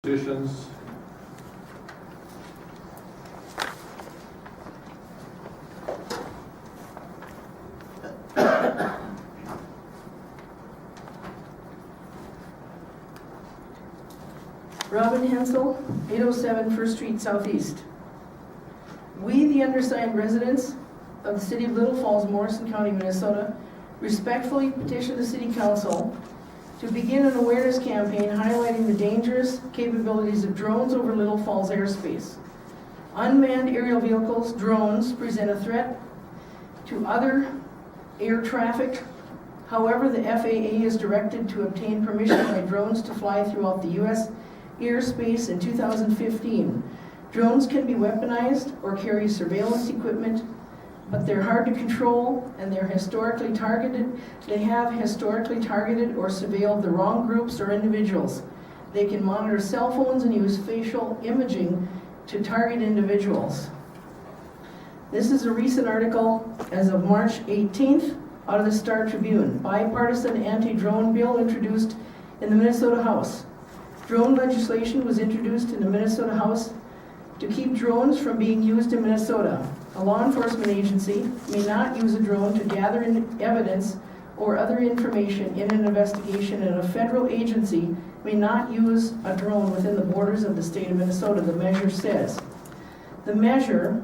Additions? Robin Hensel, 807 First Street Southeast. We, the undersigned residents of the city of Little Falls, Morrison County, Minnesota, respectfully petition the City Council to begin an awareness campaign highlighting the dangerous capabilities of drones over Little Falls airspace. Unmanned aerial vehicles, drones, present a threat to other air traffic. However, the FAA is directed to obtain permission by drones to fly throughout the U.S. airspace in 2015. Drones can be weaponized or carry surveillance equipment, but they're hard to control and they're historically targeted. They have historically targeted or surveilled the wrong groups or individuals. They can monitor cell phones and use facial imaging to target individuals. This is a recent article as of March 18th out of the Star Tribune. Bipartisan anti-drone bill introduced in the Minnesota House. Drone legislation was introduced in the Minnesota House to keep drones from being used in Minnesota. A law enforcement agency may not use a drone to gather evidence or other information in an investigation, and a federal agency may not use a drone within the borders of the state of Minnesota, the measure says. The measure,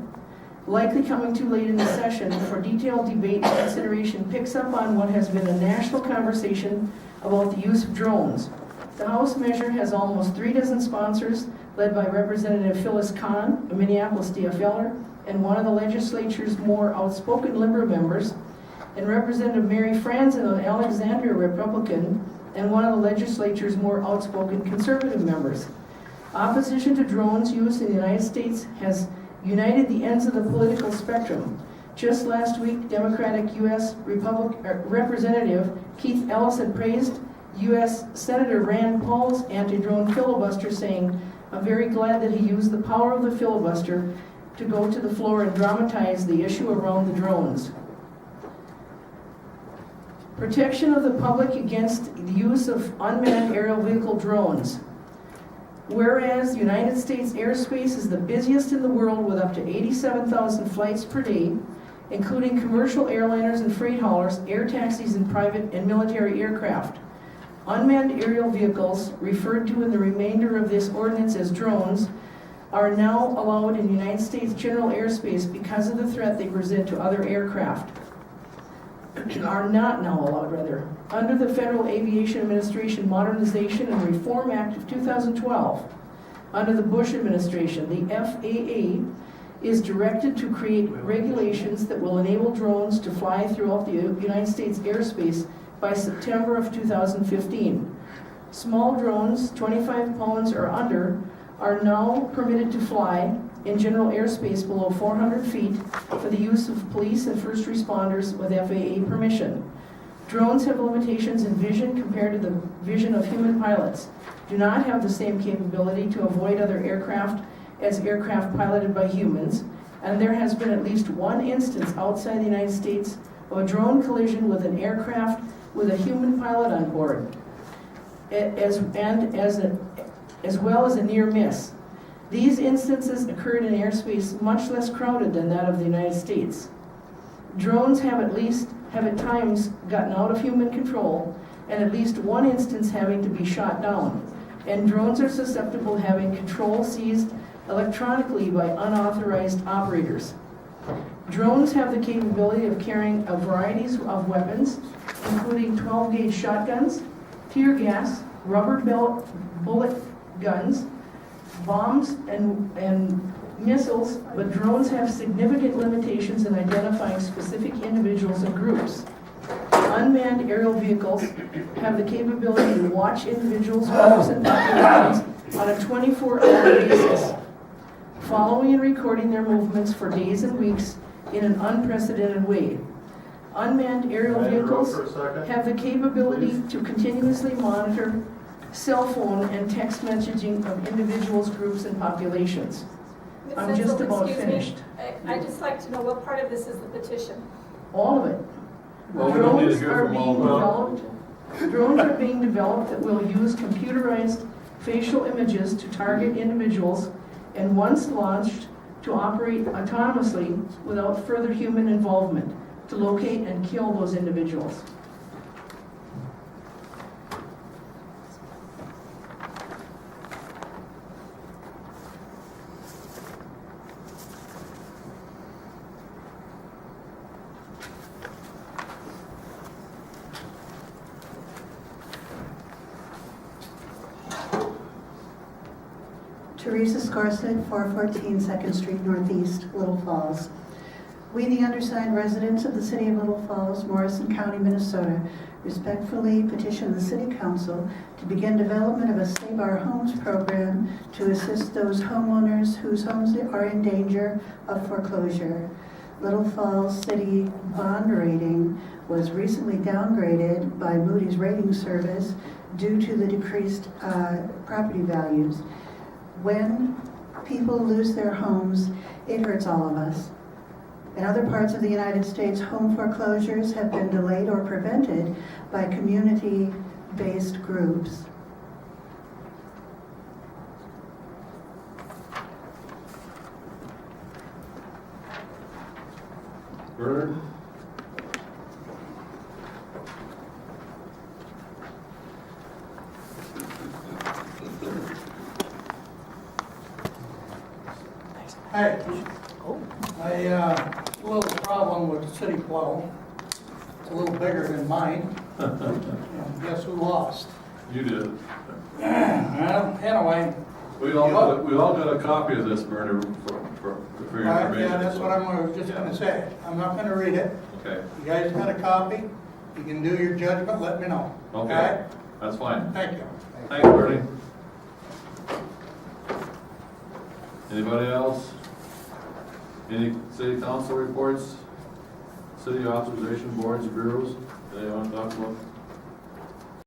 likely coming too late in the session for detailed debate and consideration, picks up on what has been a national conversation about the use of drones. The House measure has almost 36 sponsors, led by Representative Phyllis Kahn, a Minneapolis DFLer, and one of the legislature's more outspoken Liberal members, and Representative Mary Franzen, an Alexandria Republican, and one of the legislature's more outspoken conservative members. Opposition to drones use in the United States has united the ends of the political spectrum. Just last week, Democratic U.S. Representative Keith Ellison praised U.S. Senator Rand Paul's anti-drone filibuster, saying, "I'm very glad that he used the power of the filibuster to go to the floor and dramatize the issue around the drones." Protection of the public against the use of unmanned aerial vehicle drones. Whereas the United States airspace is the busiest in the world with up to 87,000 flights per day, including commercial airliners and freight haulers, air taxis, and private and military aircraft. Unmanned aerial vehicles, referred to in the remainder of this ordinance as drones, are now allowed in the United States general airspace because of the threat they present to other aircraft. Are not now allowed, rather. Under the Federal Aviation Administration Modernization and Reform Act of 2012, under the Bush administration, the FAA is directed to create regulations that will enable drones to fly throughout the United States airspace by September of 2015. Small drones, 25 pounds or under, are now permitted to fly in general airspace below 400 feet for the use of police and first responders with FAA permission. Drones have limitations in vision compared to the vision of human pilots, do not have the same capability to avoid other aircraft as aircraft piloted by humans, and there has been at least one instance outside the United States of a drone collision with an aircraft with a human pilot on board, as well as a near miss. These instances occurred in airspace much less crowded than that of the United States. Drones have at times gotten out of human control, and at least one instance having to be shot down. And drones are susceptible to having control seized electronically by unauthorized operators. Drones have the capability of carrying a variety of weapons, including 12-gauge shotguns, tear gas, rubber bullet guns, bombs, and missiles, but drones have significant limitations in identifying specific individuals and groups. Unmanned aerial vehicles have the capability to watch individuals, groups, and populations on a 24-hour basis, following and recording their movements for days and weeks in an unprecedented way. Unmanned aerial vehicles have the capability to continuously monitor cell phone and text messaging of individuals, groups, and populations. Ms. I'm just Hensel, about excuse me. finished. I'd just like to know what part of this is the petition. All of it. Well, we don't need to Drones hear are from all being of them. developed. Drones are being developed that will use computerized facial images to target individuals, and once launched, to operate autonomously without further human involvement to locate and kill those individuals. Teresa Scorset, 414 2nd Street Northeast, Little Falls. We, the undersigned residents of the City of Little Falls, Morrison County, Minnesota, respectfully petition the City Council to begin development of a Save Our Homes program to assist those homeowners whose homes are in danger of foreclosure. Little Falls City bond rating was recently downgraded by Moody's Rating Service due to the decreased property values. When people lose their homes, it hurts all of us. In other parts of the United States, home foreclosures have been delayed or prevented by community-based groups. Bernard? Hey, a little problem with the city plow. It's a little bigger than mine. And guess who lost? You did. Well, anyway, We all got a copy of this, Bernard, for your information. yeah, that's what I was just gonna say. I'm not gonna read it. Okay, You guys got a copy? You can do your judgment, let me know. okay, that's fine. Thank you. Thanks, Bernie. Anybody else? Any city council reports? City authorization boards, bureaus? Anyone want to talk about?